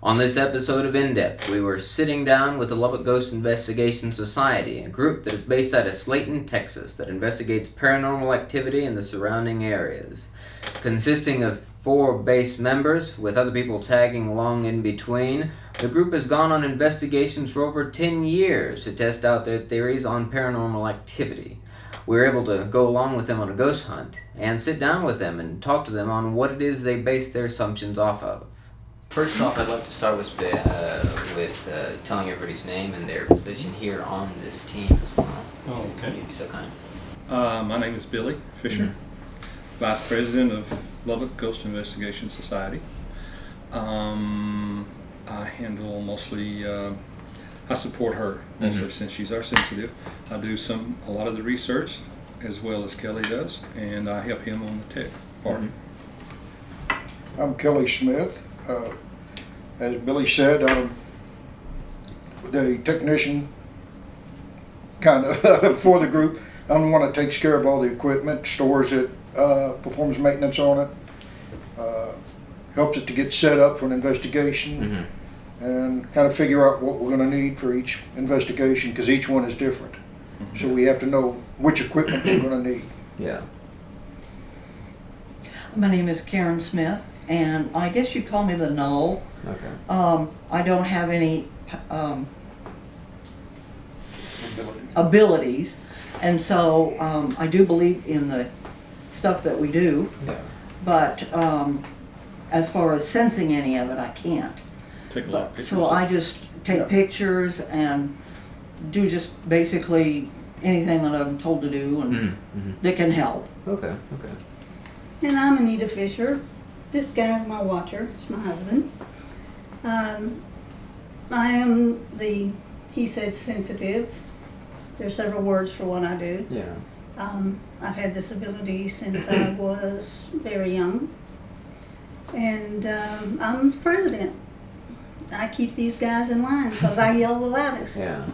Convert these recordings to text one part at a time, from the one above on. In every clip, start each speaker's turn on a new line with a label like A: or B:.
A: On this episode of In Depth, we were sitting down with the Lubbock Ghost Investigation Society, a group that is based out of Slayton, Texas, that investigates paranormal activity in the surrounding areas. Consisting of 4 base members, with other people tagging along in between, the group has gone on investigations for over 10 years to test out their theories on paranormal activity. We were able to go along with them on a ghost hunt and sit down with them and talk to them on what it is they base their assumptions off of. First off, I'd like to start with telling everybody's name and their position here on this team as well.
B: Oh, okay.
A: If you'd be so kind.
B: My name is Billy Fisher, Vice President of Lubbock Ghost Investigation Society. I handle mostly, I support her mostly since she's our sensitive. I do a lot of the research as well as Kelly does, and I help him on the tech part.
C: I'm Kelly Smith. As Billy said, I'm the technician kind of for the group. I'm the one that takes care of all the equipment, stores it, performs maintenance on it, helps it to get set up for an investigation, and kind of figure out what we're going to need for each investigation, because each one is different. So we have to know which equipment we're going to need.
A: Yeah.
D: My name is Karen Smith, and I guess you'd call me the null.
A: Okay.
D: I don't have any abilities, and so I do believe in the stuff that we do, but as far as sensing any of it, I can't.
B: Take a lot of pictures.
D: So I just take pictures and do just basically anything that I'm told to do, and that can help.
A: Okay.
E: And I'm Anita Fisher. This guy's my watcher. It's my husband. I am he said sensitive. There's several words for what I do.
A: Yeah.
E: I've had this ability since I was very young. And I'm the president. I keep these guys in line because I yell the loudest.
A: Yeah.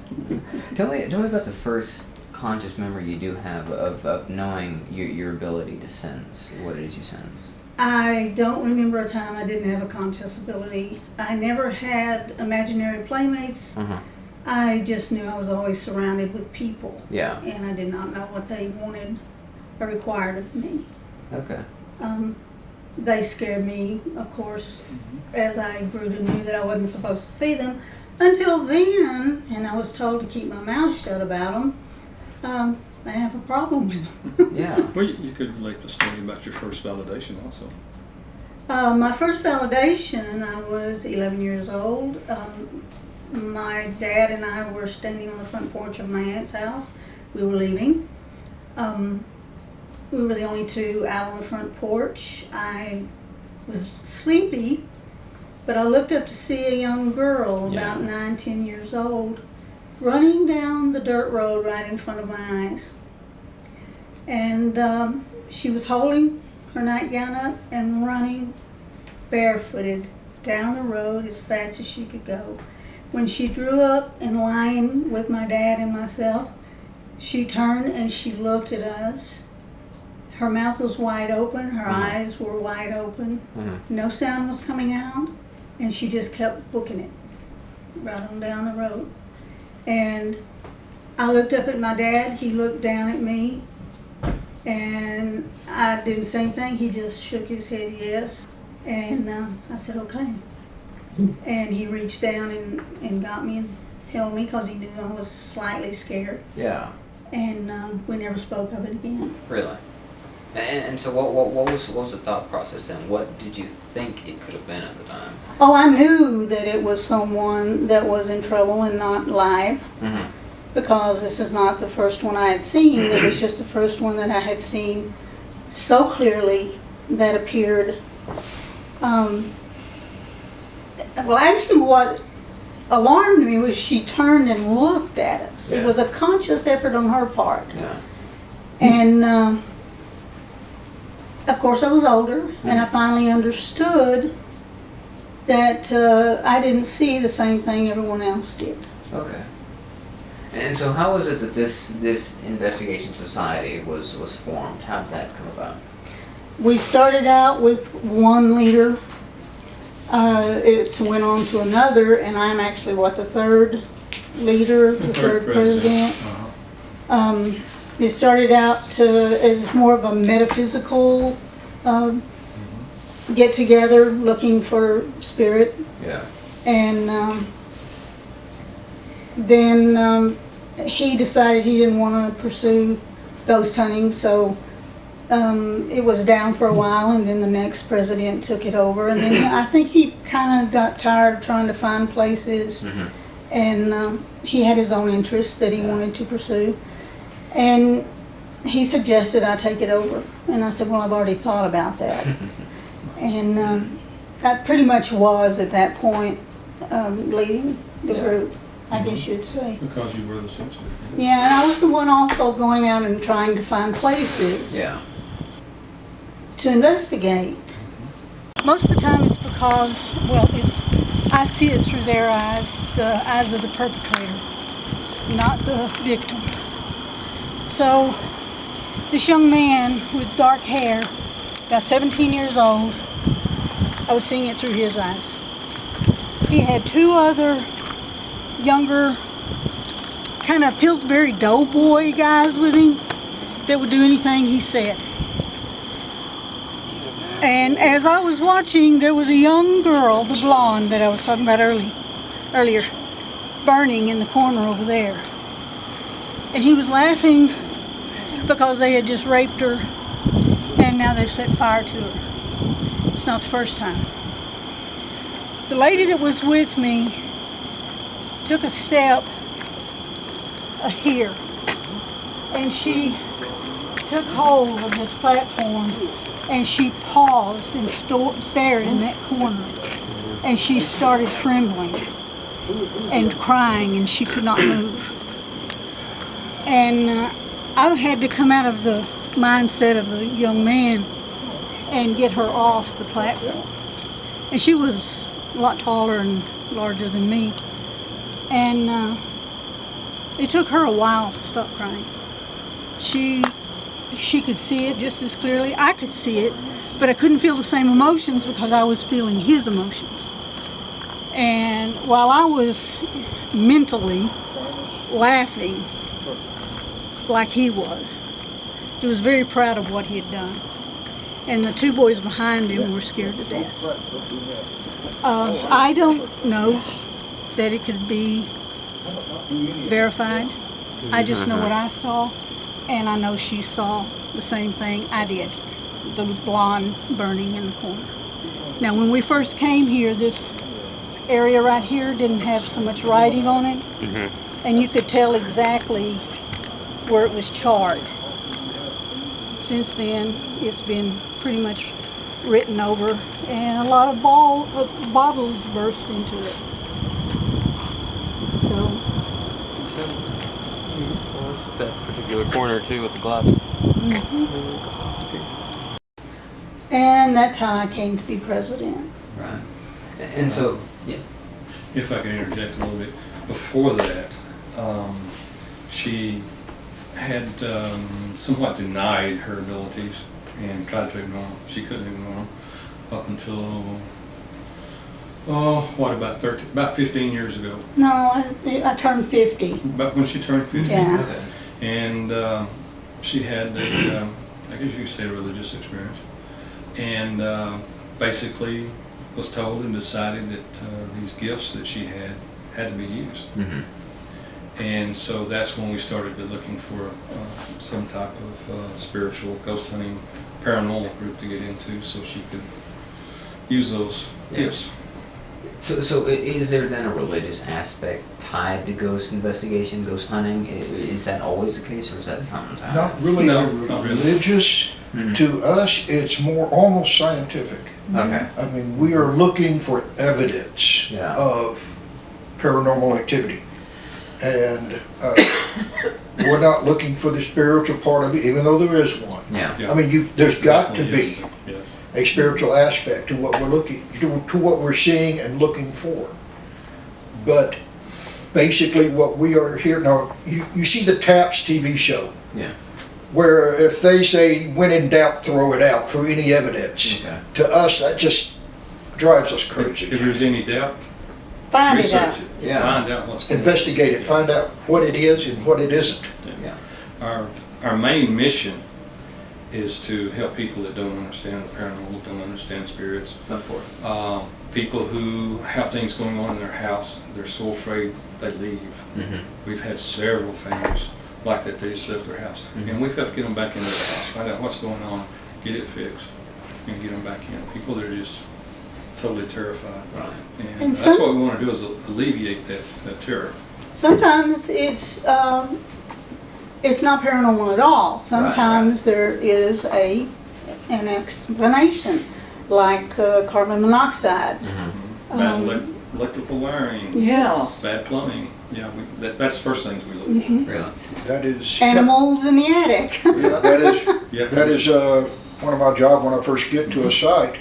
A: Tell me about the first conscious memory you do have of knowing your ability to sense what it is you sense.
E: I don't remember a time I didn't have a conscious ability. I never had imaginary playmates. I just knew I was always surrounded with people.
A: Yeah.
E: And I did not know what they wanted or required of me.
A: Okay.
E: They scared me, of course, as I grew to know that I wasn't supposed to see them. Until then, and I was told to keep my mouth shut about them, I have a problem with them.
A: Yeah.
B: Well, you could relate the story about your first validation also.
E: My first validation, I was 11 years old. My dad and I were standing on the front porch of my aunt's house. We were leaving. We were the only two out on the front porch. I was sleepy, but I looked up to see a young girl, about 9, 10 years old, running down the dirt road right in front of my eyes. And she was holding her nightgown up and running barefooted down the road as fast as she could go. When she drew up in line with my dad and myself, she turned and she looked at us. Her mouth was wide open, her eyes were wide open, no sound was coming out, and she just kept booking it right on down the road. And I looked up at my dad, he looked down at me, and I didn't say anything, he just shook his head yes, and I said okay. And he reached down and got me and held me because he knew I was slightly scared.
A: Yeah.
E: And we never spoke of it again.
A: Really? And so what was the thought process then? What did you think it could have been at the time?
E: Oh, I knew that it was someone that was in trouble and not live, because this is not the first one I had seen. It was just the first one that I had seen so clearly that appeared. Well, actually what alarmed me was she turned and looked at us. It was a conscious effort on her part.
A: Yeah.
E: And of course I was older, and I finally understood that I didn't see the same thing everyone else did.
A: Okay. And so how was it that this investigation society was formed? How did that come about?
E: We started out with one leader. It went on to another, and I'm actually, the third leader, the third president. It started out as more of a metaphysical get-together, looking for spirit.
A: Yeah.
E: And then he decided he didn't want to pursue ghost hunting, so it was down for a while, and then the next president took it over, and then I think he kind of got tired of trying to find places, and he had his own interests that he wanted to pursue, and he suggested I take it over, and I said, well, I've already thought about that. And that pretty much was, at that point, leading the group, I guess you'd say.
B: Because you were the sensitive.
E: Yeah, and I was the one also going out and trying to find places to investigate. Most of the time it's because, I see it through their eyes, the eyes of the perpetrator, not the victim. So, this young man with dark hair, about 17 years old, I was seeing it through his eyes. He had two other younger, kind of Pillsbury doughboy guys with him that would do anything he said. And as I was watching, there was a young girl, the blonde that I was talking about earlier, burning in the corner over there. And he was laughing because they had just raped her, and now they've set fire to her. It's not the first time. The lady that was with me took a step here, and she took hold of this platform, and she paused and stared in that corner, and she started trembling and crying, and she could not move. And I had to come out of the mindset of the young man and get her off the platform. And she was a lot taller and larger than me. And it took her a while to stop crying. She could see it just as clearly. I could see it, but I couldn't feel the same emotions because I was feeling his emotions. And while I was mentally laughing like he was very proud of what he had done. And the two boys behind him were scared to death. I don't know that it could be verified. I just know what I saw, and I know she saw the same thing I did, the blonde burning in the corner. Now, when we first came here, this area right here didn't have so much writing on it, and you could tell exactly where it was charred. Since then, it's been pretty much written over, and a lot of bottles burst into it. So,
F: just that particular corner too with the glass.
E: and that's how I came to be president.
A: Right. And so,
B: If I can interject a little bit, before that, she had somewhat denied her abilities and tried to ignore them. She couldn't ignore them up until, about 15 years ago.
E: No, I turned 50.
B: About when she turned 50.
E: Yeah.
B: And she had a, I guess you could say, a religious experience. And basically was told and decided that these gifts that she had to be used. And so that's when we started looking for some type of spiritual ghost hunting, paranormal group to get into, so she could use those gifts.
A: So is there then a religious aspect tied to ghost investigation, ghost hunting? Is that always the case, or is that sometimes?
C: Not really religious. To us, it's more almost scientific.
A: Okay.
C: I mean, we are looking for evidence of paranormal activity. And we're not looking for the spiritual part of it, even though there is one.
A: Yeah.
C: I mean, there's got to be
B: Yes.
C: a spiritual aspect to what we're looking, to what we're seeing and looking for. But basically, what we are here now, you see the Taps TV show.
A: Yeah.
C: Where if they say, when in doubt, throw it out for any evidence.
A: Okay.
C: To us, that just drives us
B: If
C: crazy.
B: there's any doubt,
E: Find it out.
B: research it.
A: Yeah.
B: Find out what's going on.
C: Investigate it, find out what it is and what it isn't.
A: Yeah.
B: Our main mission is to help people that don't understand the paranormal, don't understand spirits.
A: Of course.
B: People who have things going on in their house, they're so afraid they leave.
A: Mm-hmm.
B: We've had several families like that, they just left their house.
A: Mhm.
B: And we've got to get them back into their house, find out what's going on, get it fixed, and get them back in. People that are just totally terrified.
A: Right.
E: And
B: that's
E: some-
B: what we want to do, is alleviate that terror.
E: Sometimes it's not paranormal at all. Sometimes there is an explanation, like carbon monoxide.
A: Mm-hmm.
B: Bad electrical wiring,
E: Yes.
B: bad plumbing. Yeah, that's the first things we look for.
A: Really?
C: That is.
E: Animals in the attic.
C: Yeah, that is,
B: You have to-
C: that is one of my jobs when I first get to a site,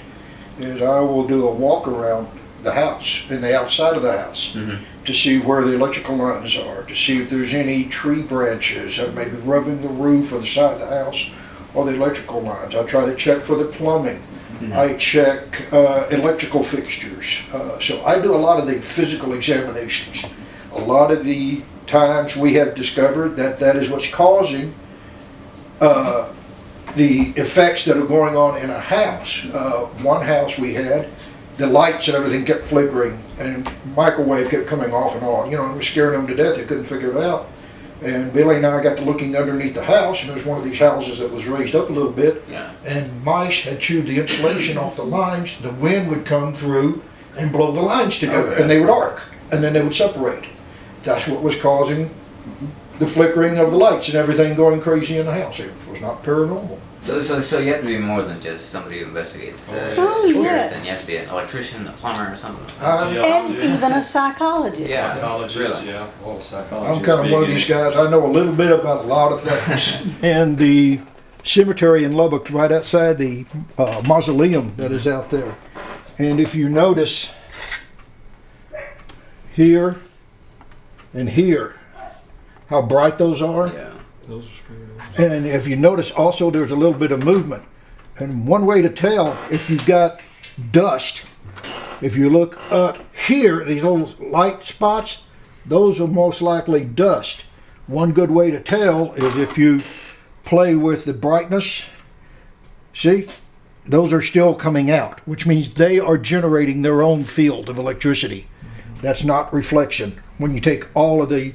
C: is I will do a walk around the house, in the outside of the house,
A: Mm-hmm.
C: to see where the electrical lines are, to see if there's any tree branches that may be rubbing the roof or the side of the house, or the electrical lines. I try to check for the plumbing.
A: Mm-hmm.
C: I check electrical fixtures. So I do a lot of the physical examinations. A lot of the times we have discovered that is what's causing the effects that are going on in a house. One house we had, the lights and everything kept flickering, and microwave kept coming off and on. You know, it was scaring them to death. They couldn't figure it out. And Billy and I got to looking underneath the house, and there was one of these houses that was raised up a little bit,
A: Yeah.
C: and mice had chewed the insulation off the lines. The wind would come through and blow the lines together,
A: Okay.
C: and they would arc, and then they would separate. That's what was causing the flickering of the lights and everything going crazy in the house. It was not paranormal.
A: So you have to be more than just somebody who investigates
E: Oh,
A: spirits,
E: yes.
A: and you have to be an electrician, a plumber, or something.
E: And
B: Geologist,
E: even a psychologist.
A: Yeah.
B: psychologist,
A: Really?
B: yeah, all the psychologists.
C: I'm kind of one of these guys. I know a little bit about a lot of things. And the cemetery in Lubbock, right outside the mausoleum that is out there. And if you notice here and here, how bright those are.
A: Yeah.
B: Those are spirit animals.
C: And if you notice also, there's a little bit of movement. And one way to tell if you've got dust, if you look up here, these little light spots, those are most likely dust. One good way to tell is if you play with the brightness. See, those are still coming out, which means they are generating their own field of electricity. That's not reflection. When you take all of the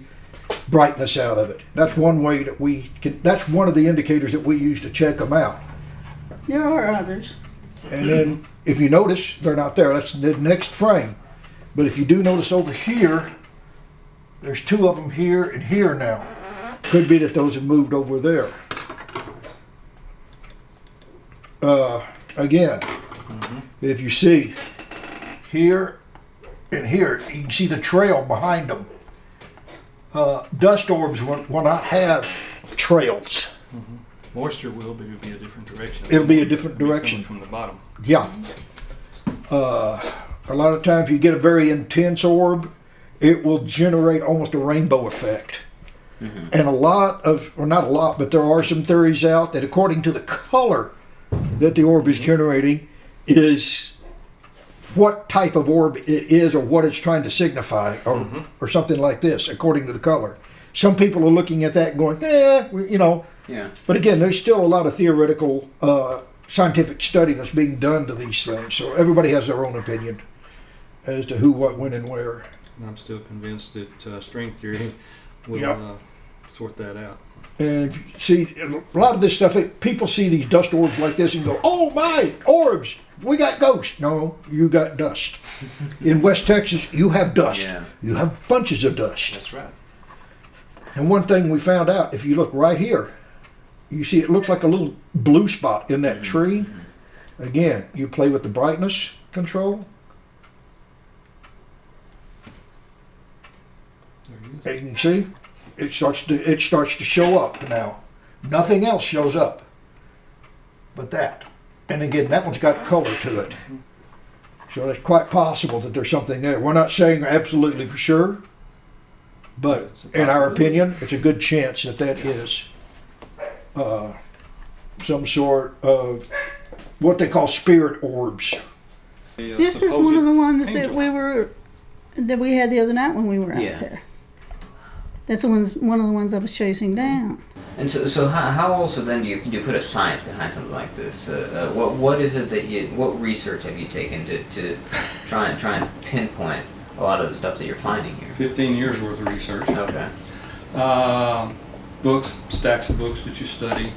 C: brightness out of it, that's one way that we can. That's one of the indicators that we use to check them out.
E: There are others.
C: And then if you notice, they're not there. That's the next frame. But if you do notice over here, there's two of them here and here now. Could be that those have moved over there. Again, if you see here and here, you can see the trail behind them. Dust orbs will not have trails.
B: Moisture will, but it'll be a different direction.
C: It'll be a different
B: It'll be
C: direction.
B: coming from the bottom.
C: Yeah. A lot of times you get a very intense orb, it will generate almost a rainbow effect. And a lot of, or not a lot, but there are some theories out that according to the color that the orb is generating is what type of orb it is or what it's trying to signify or something like this according to the color. Some people are looking at that and going, you know.
A: Yeah.
C: But again, there's still a lot of theoretical scientific study that's being done to these things. So everybody has their own opinion as to who, what, when, and where.
B: And I'm still convinced that string theory will
C: Yeah.
B: sort that out.
C: And if you see, a lot of this stuff, people see these dust orbs like this and go, oh my, orbs, we got ghosts. No, you got dust. In West Texas, you have dust.
A: Yeah.
C: You have bunches of dust.
B: That's right.
C: And one thing we found out, if you look right here, you see it looks like a little blue spot in that tree. Again, you play with the brightness control.
B: There it is.
C: And you can see, it starts to show up now. Nothing else shows up but that. And again, that one's got color to it. So it's quite possible that there's something there. We're not saying absolutely for sure, but
B: It's a
C: in our
B: possibility.
C: opinion, it's a good chance that that is some sort of what they call spirit orbs.
E: This is one of the ones that we had the other night when we were out
A: Yeah.
E: there. That's one of the ones I was chasing down.
A: And so how also then do you put a science behind something like this? What is it that what research have you taken to try and pinpoint a lot of the stuff that you're finding here?
B: 15 years worth of research.
A: Okay.
B: Books, stacks of books that you study.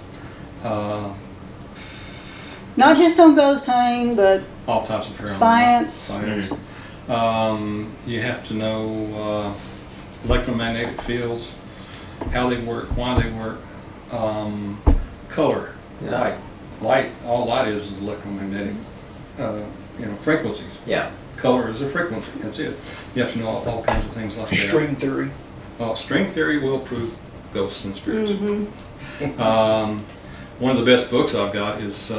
E: Not just on ghost hunting, but
B: All types of paranormal
E: Science.
B: You have to know electromagnetic fields, how they work, why they work, color,
A: Yeah.
B: light. All light is electromagnetic, frequencies.
A: Yeah.
B: Color is a frequency. That's it. You have to know all kinds of things like that.
C: String theory.
B: String theory will prove ghosts and spirits. One of the best books I've got is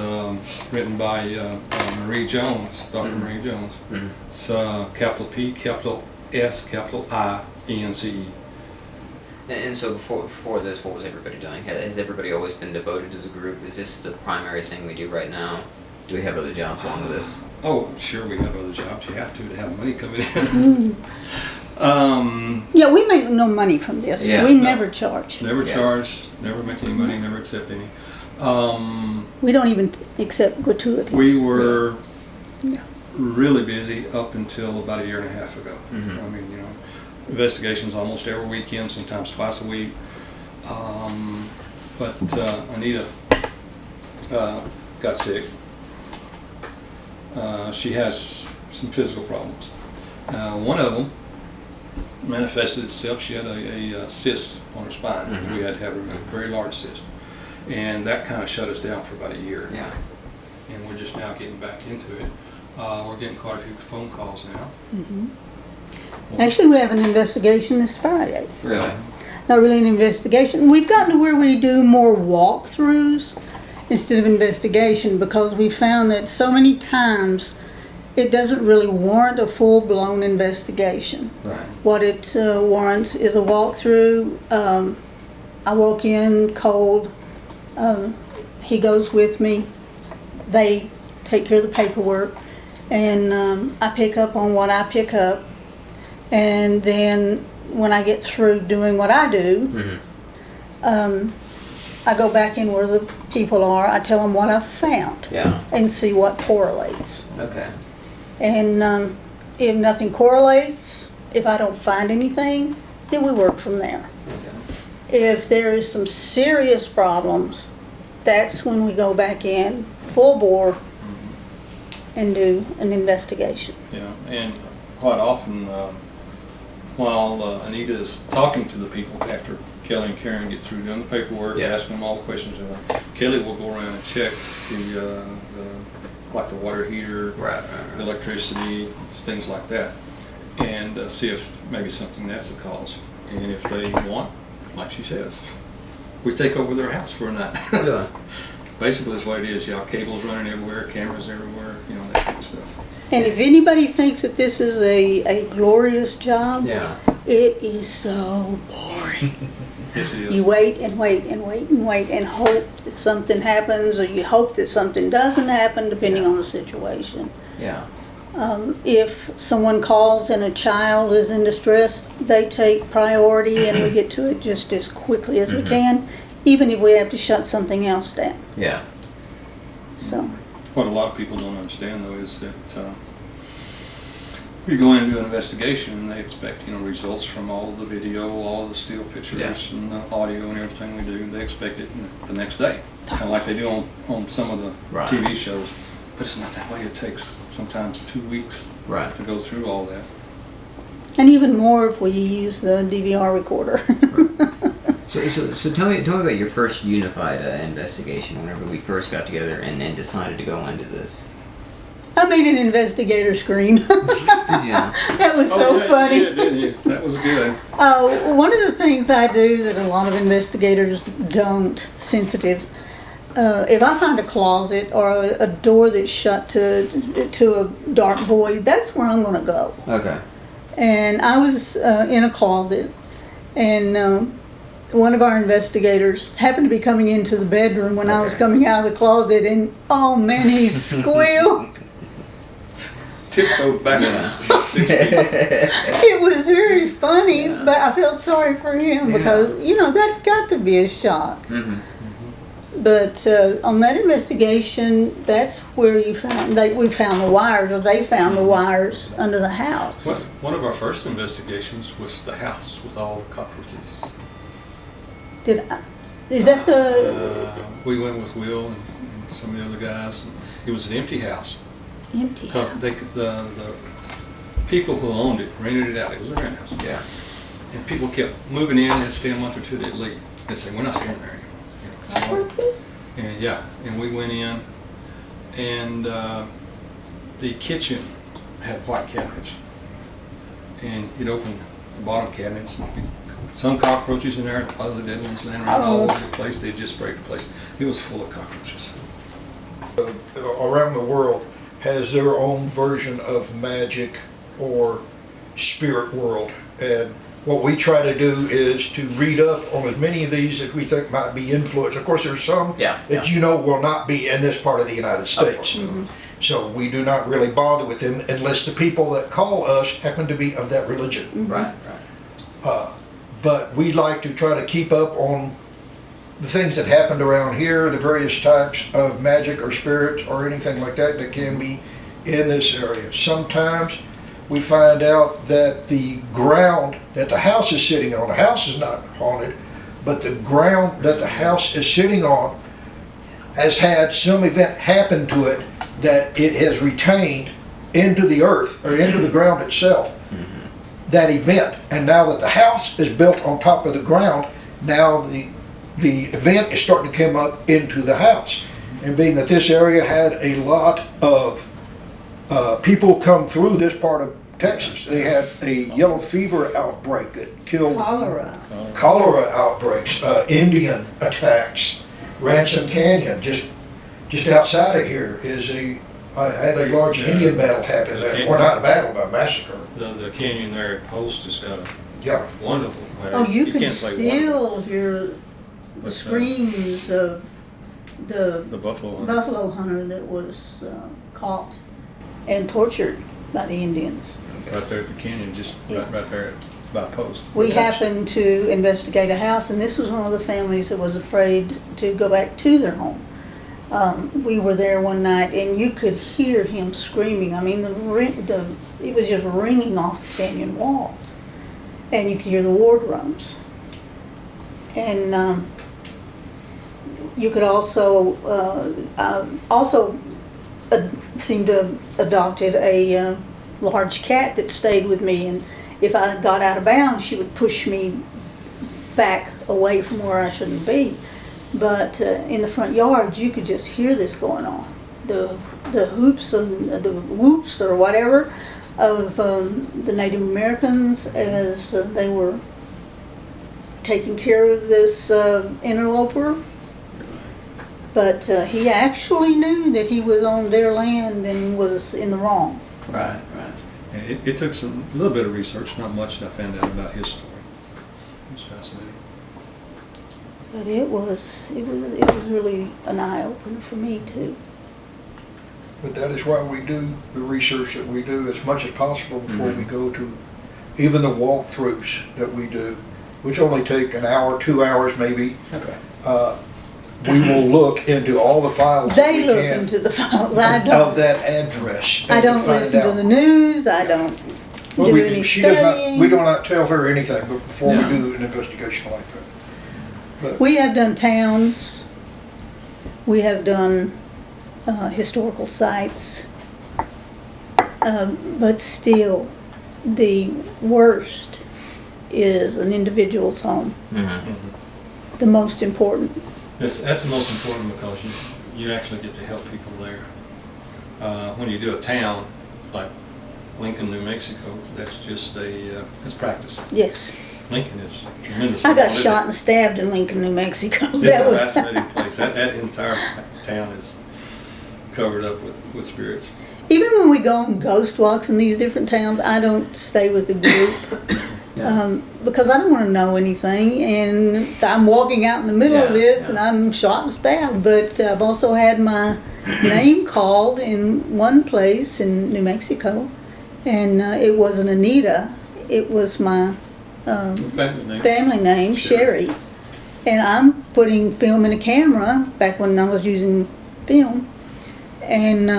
B: written by Marie Jones, Dr. Marie Jones. It's capital P, capital S, capital I, E-N-C-E.
A: And so before this, what was everybody doing? Has everybody always been devoted to the group? Is this the primary thing we do right now? Do we have other jobs along with this?
B: Oh, sure, we have other jobs. You have to have money coming in.
E: yeah, we make no money from this.
A: Yeah.
E: We
B: No.
E: never charge.
B: Never
A: Yeah.
B: charge, never make any money, never accept any.
E: We don't even accept gratuities.
B: We were
E: Yeah.
B: really busy up until about a year and a half ago.
A: Mhm.
B: I mean, investigations almost every weekend, sometimes twice a week. But Anita got sick. She has some physical problems. One of them manifested itself. She had a cyst on her spine.
A: Mhm.
B: We had to have removed, a very large cyst. And that kind of shut us down for about a year.
A: Yeah.
B: And we're just now getting back into it. We're getting quite a few phone calls now.
E: Actually, we have an investigation this Friday.
A: Really?
E: Not really an investigation. We've gotten to where we do more walkthroughs instead of investigation because we found that so many times it doesn't really warrant a full-blown investigation.
A: Right.
E: What it warrants is a walkthrough. I walk in cold. He goes with me. They take care of the paperwork. And I pick up on what I pick up. And then when I get through doing what I do, I go back in where the people are. I tell them what I've found
A: Yeah.
E: and see what correlates.
A: Okay.
E: And if nothing correlates, if I don't find anything, then we work from there.
A: Okay.
E: If there is some serious problems, that's when we go back in full bore and do an investigation.
B: Yeah, and quite often, while Anita is talking to the people after Kelly and Karen get through doing the paperwork,
A: Yeah.
B: asking them all the questions, Kelly will go around and check like the water heater,
A: Right.
B: the electricity, things like that, and see if maybe something that's the cause. And if they want, like she says, we take over their house for a night.
A: Really?
B: Basically, that's what it is. Cables running everywhere, cameras everywhere, that kind of stuff.
E: And if anybody thinks that this is a glorious job,
A: Yeah.
E: it is so boring.
B: Yes, it is.
E: You wait and wait and wait and wait and hope that something happens, or you hope that something doesn't happen, depending on the situation.
A: Yeah.
E: If someone calls and a child is in distress, they take priority and we get to it just as quickly as we can, even if we have to shut something else down.
A: Yeah.
E: So,
B: What a lot of people don't understand, though, is that you go in and do an investigation and they expect, results from all of the video, all of the still pictures,
A: Yeah.
B: and the audio and everything we do. They expect it the next day, kind of like they do on some of the
A: Right.
B: TV shows. But it's not that way. It takes sometimes 2 weeks
A: Right.
B: to go through all that.
E: and even more if we use the DVR recorder.
A: So tell me about your first unified investigation. Whenever we first got together and then decided to go into this.
E: I made an investigator scream.
A: Did you?
E: That was so funny.
B: Yeah, didn't you? That was good.
E: One of the things I do that a lot of investigators don't, sensitives, if I find a closet or a door that's shut to a dark void, that's where I'm going to go.
A: Okay.
E: And I was in a closet, and one of our investigators happened to be coming into the bedroom when I was
A: Okay.
E: coming out of the closet, and oh man, he squealed.
B: tiptoed back about 6 feet.
E: It was very funny, but I felt sorry for him because, that's got to be a shock. But on that investigation, that's where we found the wires, or they found the wires under the house.
B: One of our first investigations was the house with all the cockroaches.
E: Is that the
B: We went with Will and some of the other guys. It was an empty house.
E: empty
B: Because
E: house?
B: the people who owned it rented it out. It was a rent house.
A: Yeah.
B: And people kept moving in and stay a month or two, they'd leave. They'd say, we're not staying there anymore. It's hard. And and we went in, and the kitchen had white cabinets. And you'd open the bottom cabinets, and some cockroaches in there, other dead ones laying around all over the place. They just sprayed the place. It was full of cockroaches.
C: Around the world has their own version of magic or spirit world, and what we try to do is to read up on as many of these as we think might be influenced. Of course, there's some that will not be in this part of the United States. So we do not really bother with them unless the people that call us happen to be of that religion.
A: Right.
C: But we like to try to keep up on the things that happened around here, the various types of magic or spirits or anything like that that can be in this area. Sometimes we find out that the ground that the house is sitting on, the house is not haunted, but the ground that the house is sitting on has had some event happen to it that it has retained into the earth or into the ground itself, that event. And now that the house is built on top of the ground, now the event is starting to come up into the house. And being that this area had a lot of people come through this part of Texas, they had a yellow fever outbreak that killed cholera outbreaks, Indian attacks. Ransom Canyon, just outside of here, had a large Indian battle happen there. Well, not a battle, but a massacre.
B: The canyon there at Post has got
C: Yeah.
B: wonderful.
E: Oh, you can
B: can't say
E: still hear the
B: But,
E: screams of the
B: the buffalo hunter.
E: buffalo hunter that was caught and tortured by the Indians.
B: Right there at the canyon, just right there by Post.
E: We happened to investigate a house, and this was one of the families that was afraid to go back to their home. We were there one night, and you could hear him screaming. I mean, it was just ringing off the canyon walls, and you could hear the war drums. And you could also seem to have adopted a large cat that stayed with me, and if I got out of bounds, she would push me back away from where I shouldn't be. But in the front yard, you could just hear this going on. The hoops and the whoops or whatever of the Native Americans as they were taking care of this interloper. But he actually knew that he was on their land and was in the wrong.
A: Right.
B: And it took a little bit of research, not much, that I found out about his story. It was fascinating.
E: But it was really an eye opener for me too.
C: But that is why we do the research that we do as much as possible before we go to even the walkthroughs that we do, which only take an hour, 2 hours maybe.
A: Okay.
C: We will look into all the files
E: They look
C: can
E: into the files. I don't.
C: of that address.
E: I
C: and
E: don't
C: find
E: listen to
C: out.
E: the news. I don't do any
C: She does
E: studying.
C: not. We do not tell her anything before we do an investigation like that. But
E: We have done towns. We have done historical sites. But still, the worst is an individual's home. The most important.
B: That's the most important because you actually get to help people there. When you do a town like Lincoln, New Mexico, that's just it's practice.
E: Yes.
B: Lincoln is tremendous.
E: I got shot and stabbed in Lincoln, New Mexico.
B: It's a fascinating place. That entire town is covered up with spirits.
E: Even when we go on ghost walks in these different towns, I don't stay with the group. because I don't want to know anything, and I'm walking out in the middle of
A: Yeah,
E: this,
A: yeah.
E: and I'm shot and stabbed. But I've also had my name called in one place in New Mexico, and it wasn't Anita. It was my family name, Sherry. And I'm putting film in a camera back when I was using film, and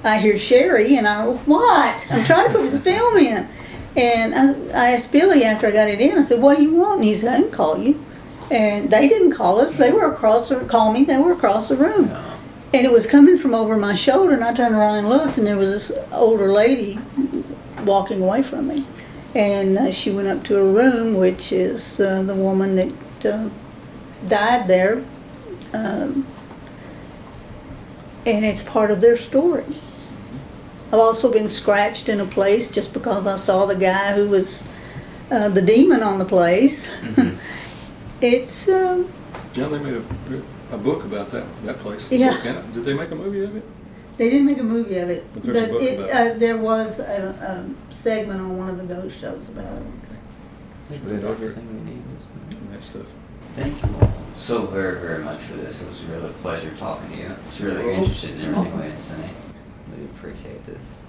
E: I hear Sherry, and I go, what? I'm trying to put this film in. And I asked Billy after I got it in, I said, what do you want? And he said, I didn't call you. And they didn't call us. They were call me, they were across the room.
A: No.
E: And it was coming from over my shoulder, and I turned around and looked, and there was this older lady walking away from me. And she went up to her room, which is the woman that died there. And it's part of their story. I've also been scratched in a place just because I saw the guy who was the demon on the place.
A: Mhm.
E: It's
B: Yeah, they made a book about that place.
E: Yeah.
B: Did they make a movie of it?
E: they didn't make a movie of it,
B: But there's a book about it.
E: there was a segment on one of the ghost shows about it.
A: I think we have everything we need.
B: And that stuff.
A: Thank you all so very, very much for this. It was really a pleasure talking to you. It's really interested in everything we had to say. We appreciate this.